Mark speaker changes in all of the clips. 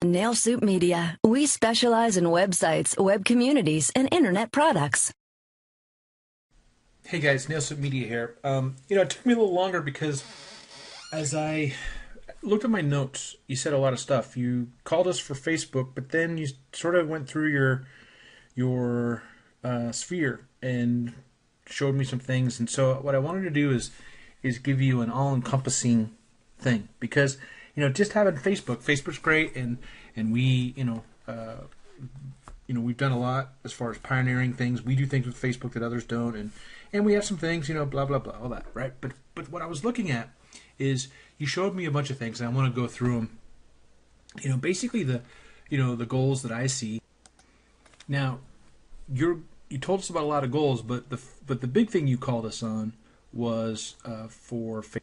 Speaker 1: Nail Soup Media. We specialize in websites, web communities, and internet products.
Speaker 2: Hey guys, Nail Soup Media here. It took me a little longer because as I looked at my notes, you said a lot of stuff. You called us for Facebook, but then you sort of went through your sphere and showed me some things. And so what I wanted to do is give you an all-encompassing thing because just having Facebook's great, and we we've done a lot as far as pioneering things. We do things with Facebook that others don't, and we have some things, blah blah blah, all that, right? But what I was looking at is you showed me a bunch of things, and I want to go through them. Basically the goals that I see. Now, you told us about a lot of goals, but the big thing you called us on was for Facebook.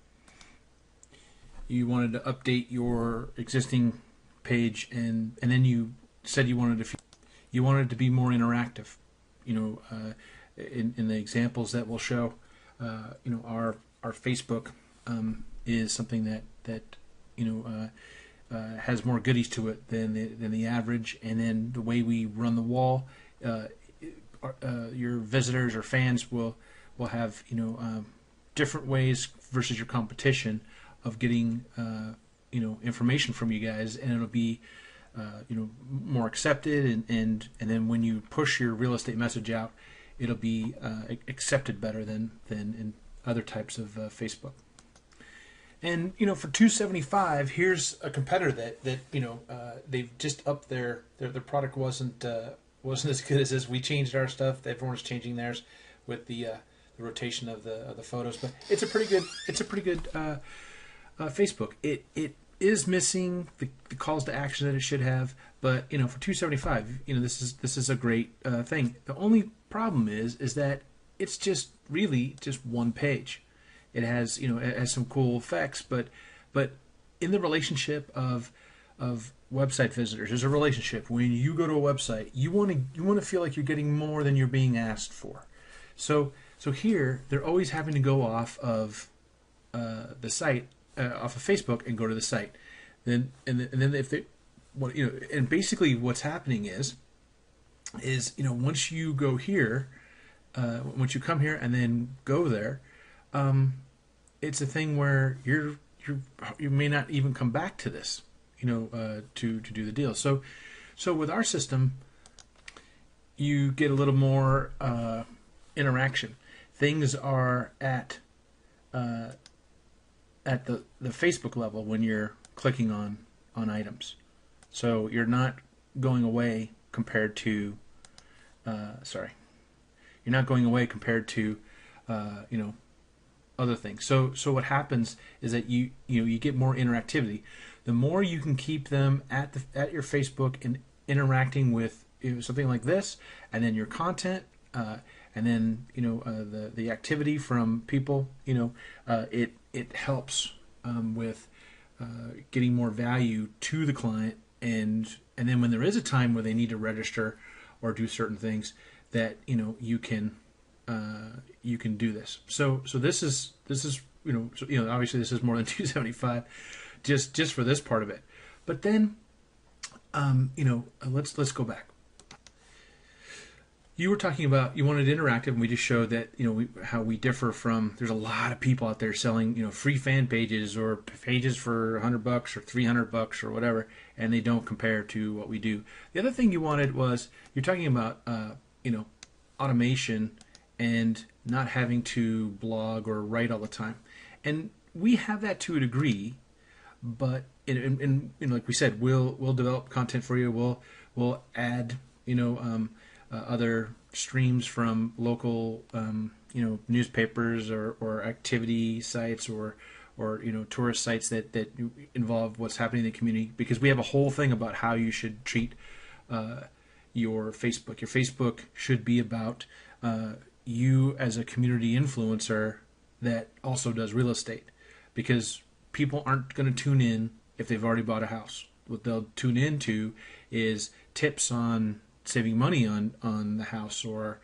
Speaker 2: You wanted to update your existing page, and then you said you wanted to be more interactive. In the examples that we'll show, our Facebook is something that has more goodies to it than the average, and then the way we run the wall, your visitors or fans will have different ways versus your competition of getting information from you guys, and it'll be more accepted, and then when you push your real estate message out, it'll be accepted better than in other types of Facebook. And for $275, here's a competitor that they've just upped their product wasn't as good as we changed our stuff. Everyone's changing theirs with the rotation of the photos, but it's a pretty good Facebook. It is missing the calls to action that it should have, but for $275, this is a great thing. The only problem is that it's just really just one page. It has it has some cool effects, but in the relationship of website visitors, there's a relationship. When you go to a website, you want to feel like you're getting more than you're being asked for. So here they're always having to go off of the site, off of Facebook, and go to the site. Then if they, and basically what's happening is once you go here, once you come here and then go there, it's a thing where you may not even come back to this, to do the deal. So with our system, you get a little more interaction. Things are at the Facebook level when you're clicking on items. So you're not going away compared to you're not going away compared to other things. So what happens is that you get more interactivity. The more you can keep them at your Facebook and interacting with something like this, and then your content, and then the activity from people, it helps with getting more value to the client, and then when there is a time where they need to register or do certain things, that you can do this. So this is obviously this is more than $275 just for this part of it. But then let's go back. You were talking about you wanted interactive, and we just showed that how we differ from. There's a lot of people out there selling free fan pages or pages for $100 or $300 or whatever, and they don't compare to what we do. The other thing you wanted was you're talking about automation and not having to blog or write all the time, and we have that to a degree, but like we said, we'll develop content for you. We'll add other streams from local newspapers or activity sites or tourist sites that involve what's happening in the community, because we have a whole thing about how you should treat your Facebook. Your Facebook should be about you as a community influencer that also does real estate, because people aren't going to tune in if they've already bought a house. What they'll tune into is tips on saving money on the house, or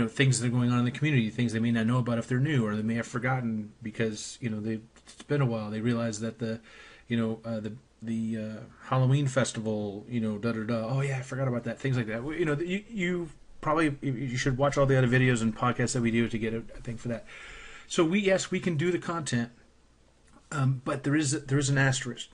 Speaker 2: things that are going on in the community, things they may not know about if they're new, or they may have forgotten because it's been a while. They realize that the the Halloween festival, da da da. Oh yeah, I forgot about that. Things like that. You probably you should watch all the other videos and podcasts that we do to get a thing for that. So we can do the content, but there is an asterisk.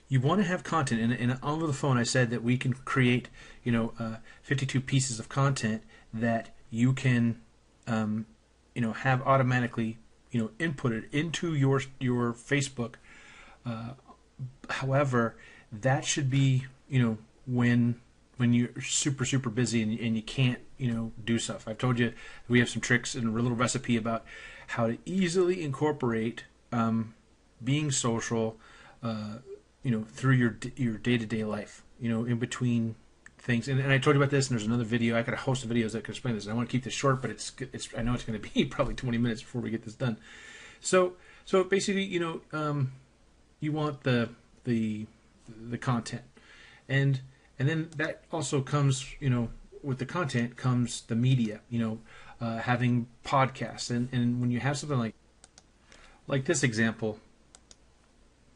Speaker 2: You want to have content, and over the phone I said that we can create 52 pieces of content that you can have automatically inputted into your Facebook. However, that should be when you're super busy and you can't do stuff. I've told you we have some tricks and a little recipe about how to easily incorporate being social through your day-to-day life, in between things. And I told you about this, and there's another video. I got a host of videos that can explain this. And I want to keep this short, but it's I know it's going to be probably 20 minutes before we get this done. So basically, you want the content, and then that also comes, with the content comes the media, having podcasts, and when you have something like this example,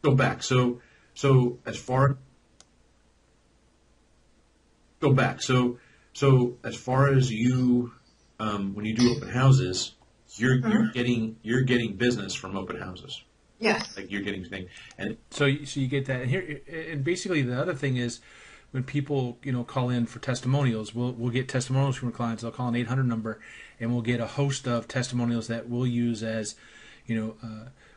Speaker 3: go back. So as far as you, when you do open houses, you're getting business from open houses.
Speaker 4: Yes.
Speaker 3: Like you're getting thing, and
Speaker 2: so you get that. And here, and basically the other thing is when people call in for testimonials, we'll get testimonials from our clients. They'll call an 800 number, and we'll get a host of testimonials that we'll use as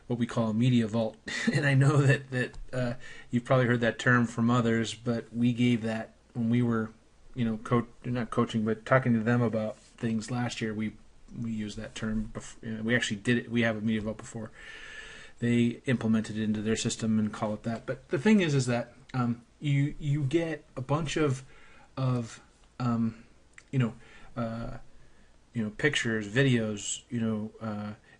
Speaker 2: what we call a media vault. And I know that you've probably heard that term from others, but we gave that when we were not coaching, but talking to them about things last year. We used that term. We actually did it. We have a media vault before they implemented it into their system and call it that. But the thing is that you get a bunch of pictures, videos,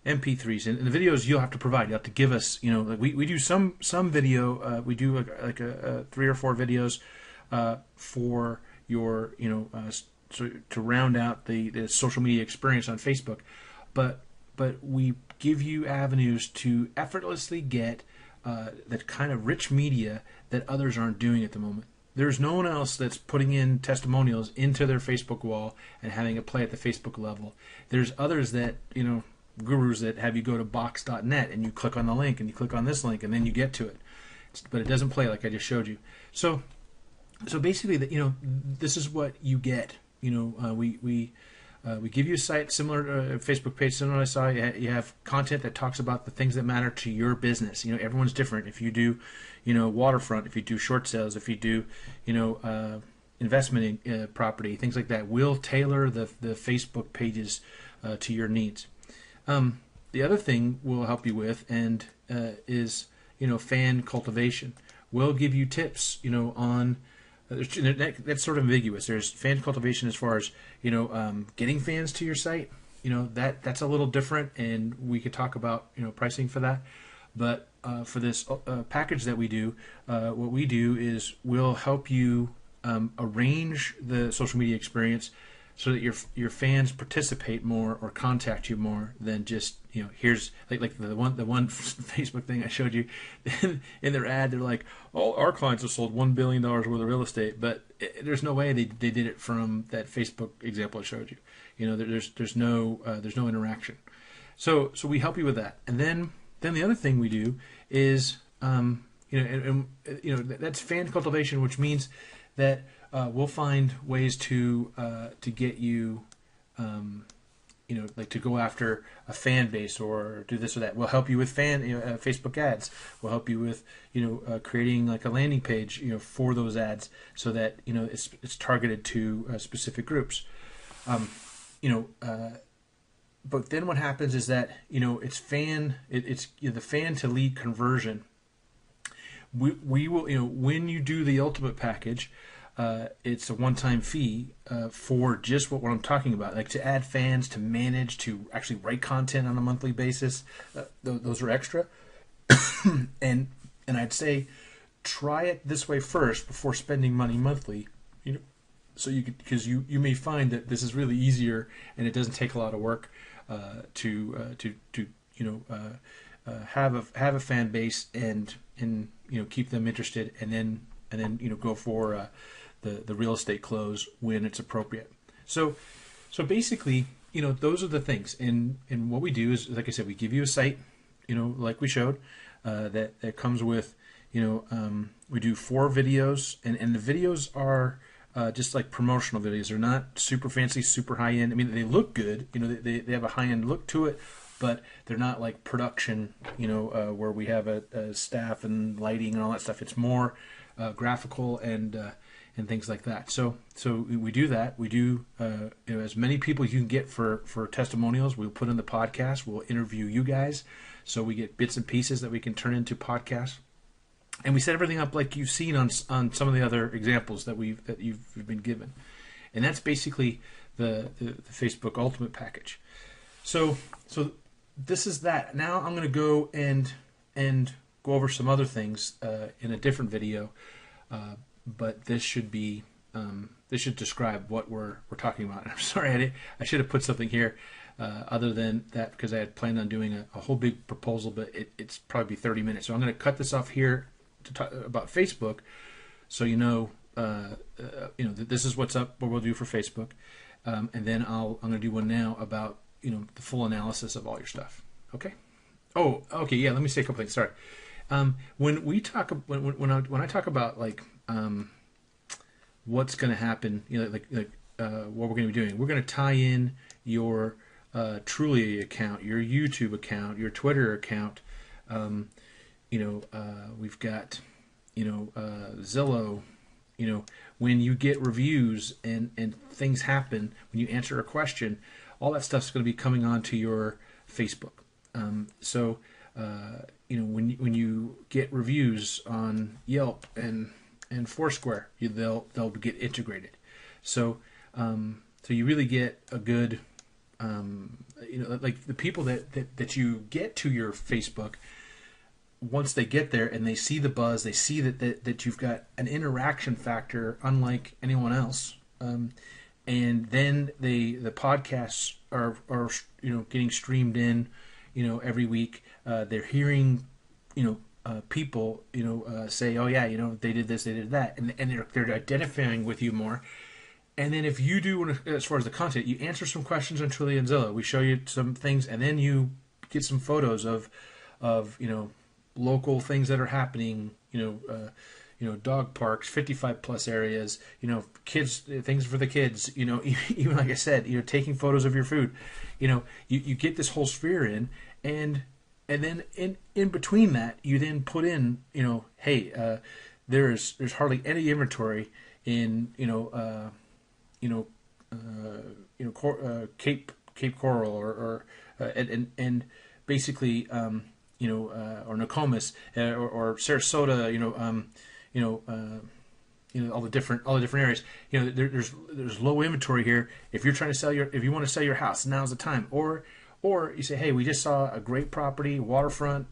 Speaker 2: MP3s, and the videos you'll have to provide. You have to give us, we do some video. We do like a 3 or 4 videos for your, so to round out the social media experience on Facebook, but we give you avenues to effortlessly get that kind of rich media that others aren't doing at the moment. There's no one else that's putting in testimonials into their Facebook wall and having it play at the Facebook level. There's others that, gurus that have you go to box.net and you click on the link and you click on this link and then you get to it. But it doesn't play like I just showed you. So basically, this is what you get. We give you a site similar to a Facebook page similar to I saw. You have content that talks about the things that matter to your business. Everyone's different. If you do, waterfront, if you do short sales, if you do, investment in property, things like that, we'll tailor the Facebook pages to your needs. The other thing we'll help you with is fan cultivation. We'll give you tips on. That's sort of ambiguous. There's fan cultivation as far as getting fans to your site. That's a little different, and we could talk about pricing for that. But for this package that we do, what we do is we'll help you arrange the social media experience so that your fans participate more or contact you more than just here's like the one Facebook thing I showed you in their ad. They're like, all our clients have sold $1 billion worth of real estate, but there's no way they did it from that Facebook example I showed you. There's no interaction. So we help you with that, and then the other thing we do is that's fan cultivation, which means that we'll find ways to get you, like to go after a fan base or do this or that. We'll help you with Facebook ads. We'll help you with creating like a landing page for those ads so that it's targeted to specific groups. But then what happens is that it's the fan to lead conversion. We will when you do the ultimate package. It's a one-time fee for just what I'm talking about, like to add fans, to manage, to actually write content on a monthly basis. Those are extra, and I'd say try it this way first before spending money monthly. So because you may find that this is really easier and it doesn't take a lot of work to have a fan base and keep them interested, and then go for the real estate close when it's appropriate. So basically, those are the things. And what we do is, like I said, we give you a site, like we showed, that comes with, we do 4 videos, and the videos are just like promotional videos. They're not super fancy, super high end. I mean, they look good. They have a high end look to it, but they're not like production. Where we have a staff and lighting and all that stuff. It's more graphical and things like that. So we do that. We do as many people you can get for testimonials. We'll put in the podcast. We'll interview you guys, so we get bits and pieces that we can turn into podcasts. And we set everything up like you've seen on some of the other examples that you've been given. And that's basically the Facebook Ultimate package. So this is that. Now I'm going to go and go over some other things in a different video. But this should be this should describe what we're talking about. And I'm sorry, I should have put something here other than that, because I had planned on doing a whole big proposal, but it's probably 30 minutes. So I'm going to cut this off here to talk about Facebook, so this is what's up, what we'll do for Facebook, and then I'm going to do one now about the full analysis of all your stuff. Okay. Oh, okay. Yeah. Let me say a couple things. Sorry. When we talk, when I talk about like what's going to happen, what we're going to be doing, we're going to tie in your Trulia account, your YouTube account, your Twitter account. We've got, Zillow. When you get reviews and things happen, when you answer a question, all that stuff's going to be coming onto your Facebook. When you get reviews on Yelp and Foursquare, they'll get integrated. So you really get a good, like the people that you get to your Facebook, once they get there and they see the buzz, they see that you've got an interaction factor unlike anyone else, and then the podcasts are getting streamed in, every week. They're hearing, people, say, oh yeah, they did this, they did that, and they're identifying with you more. And then if you do, as far as the content, you answer some questions on Trulia and Zillow. We show you some things, and then you get some photos of local things that are happening, dog parks, 55 plus areas, kids, things for the kids, even like I said, taking photos of your food, you get this whole sphere in, and then in between that, you then put in, hey, there's hardly any inventory in, Cape Coral or basically, or Nokomis, or Sarasota, all the different areas. There's low inventory here. If you're trying to if you want to sell your house, now's the time. Or you say, hey, we just saw a great property, waterfront,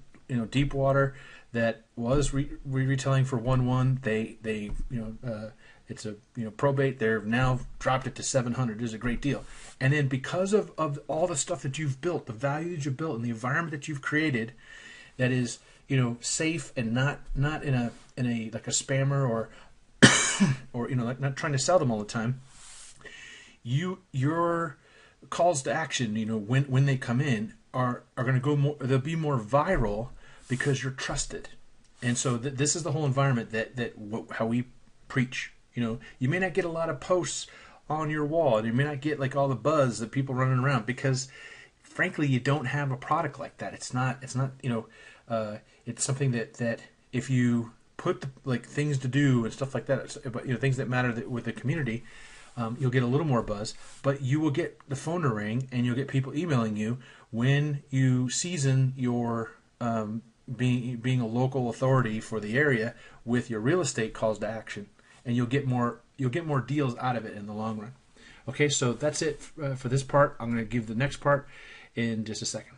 Speaker 2: deep water, that was retailing for 1.1. They it's a probate. They've now dropped it to 700. It is a great deal. And then because of all the stuff that you've built, the value that you've built, and the environment that you've created, that is safe and not in a like a spammer or like not trying to sell them all the time. Your calls to action, when they come in are going to go more. They'll be more viral because you're trusted. And so this is the whole environment how we preach. You may not get a lot of posts on your wall, and you may not get like all the buzz that people running around, because frankly you don't have a product like that. It's not it's something that if you put like things to do and stuff like that, things that matter with the community, you'll get a little more buzz, but you will get the phone to ring and you'll get people emailing you when you season your being a local authority for the area with your real estate calls to action, and you'll get more deals out of it in the long run. Okay, so that's it for this part. I'm going to give the next part in just a second.